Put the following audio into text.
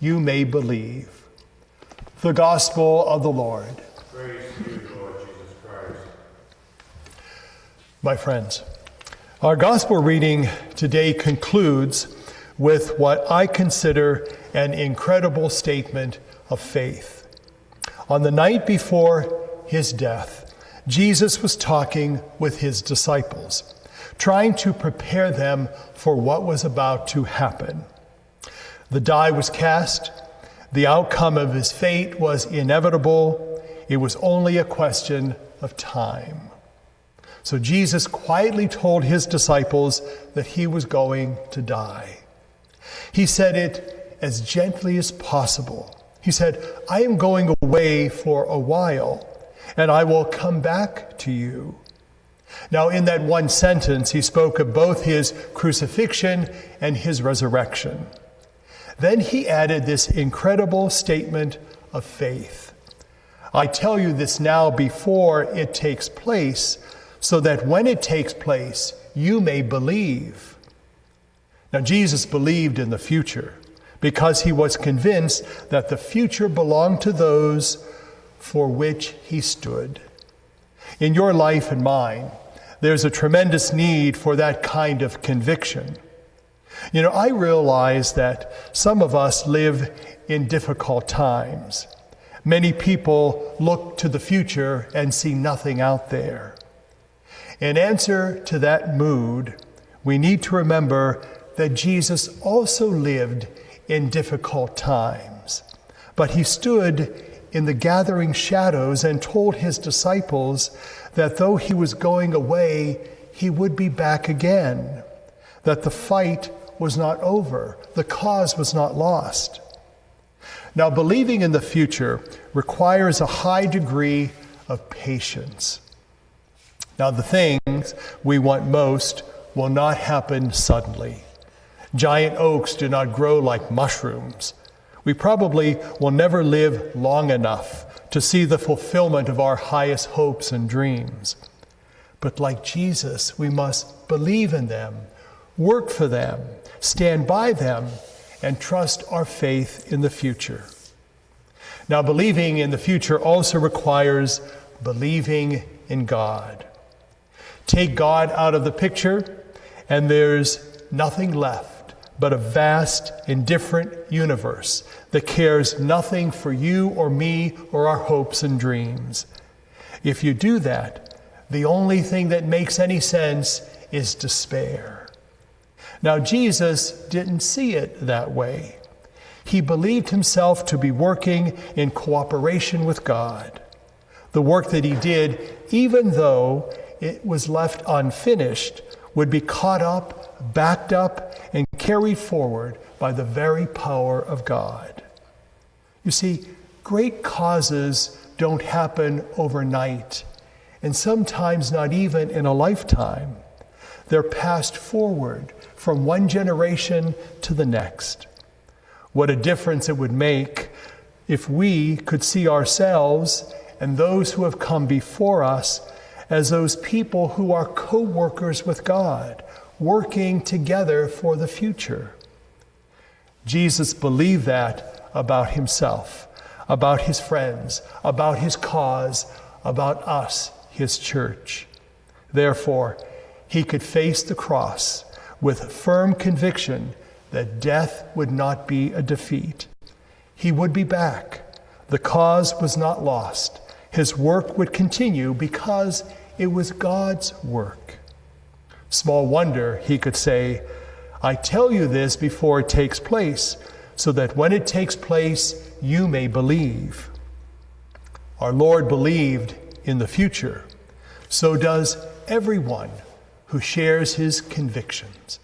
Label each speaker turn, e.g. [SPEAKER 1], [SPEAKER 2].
[SPEAKER 1] you may believe. The Gospel of the Lord.
[SPEAKER 2] Praise to you, Lord Jesus Christ.
[SPEAKER 1] My friends, our Gospel reading today concludes with what I consider an incredible statement of faith. On the night before his death, Jesus was talking with his disciples, trying to prepare them for what was about to happen. The die was cast. The outcome of his fate was inevitable. It was only a question of time. So Jesus quietly told his disciples that he was going to die. He said it as gently as possible. He said, I am going away for a while, and I will come back to you. Now, in that one sentence, he spoke of both his crucifixion and his resurrection. Then he added this incredible statement of faith. I tell you this now before it takes place, so that when it takes place, you may believe. Now, Jesus believed in the future because he was convinced that the future belonged to those for which he stood. In your life and mine, there's a tremendous need for that kind of conviction. I realize that some of us live in difficult times. Many people look to the future and see nothing out there. In answer to that mood, we need to remember that Jesus also lived in difficult times, but he stood in the gathering shadows and told his disciples that though he was going away, he would be back again, that the fight was not over, the cause was not lost. Now, believing in the future requires a high degree of patience. Now, the things we want most will not happen suddenly. Giant oaks do not grow like mushrooms. We probably will never live long enough to see the fulfillment of our highest hopes and dreams. But like Jesus, we must believe in them, work for them, stand by them, and trust our faith in the future. Now, believing in the future also requires believing in God. Take God out of the picture, and there's nothing left but a vast, indifferent universe that cares nothing for you or me or our hopes and dreams. If you do that, the only thing that makes any sense is despair. Now, Jesus didn't see it that way. He believed himself to be working in cooperation with God. The work that he did, even though it was left unfinished, would be caught up, backed up, and carried forward by the very power of God. You see, great causes don't happen overnight, and sometimes not even in a lifetime. They're passed forward from one generation to the next. What a difference it would make if we could see ourselves and those who have come before us as those people who are co-workers with God, working together for the future. Jesus believed that about himself, about his friends, about his cause, about us, his church. Therefore, he could face the cross with firm conviction that death would not be a defeat. He would be back. The cause was not lost. His work would continue because it was God's work. Small wonder he could say, I tell you this before it takes place, so that when it takes place, you may believe. Our Lord believed in the future. So does everyone who shares his convictions.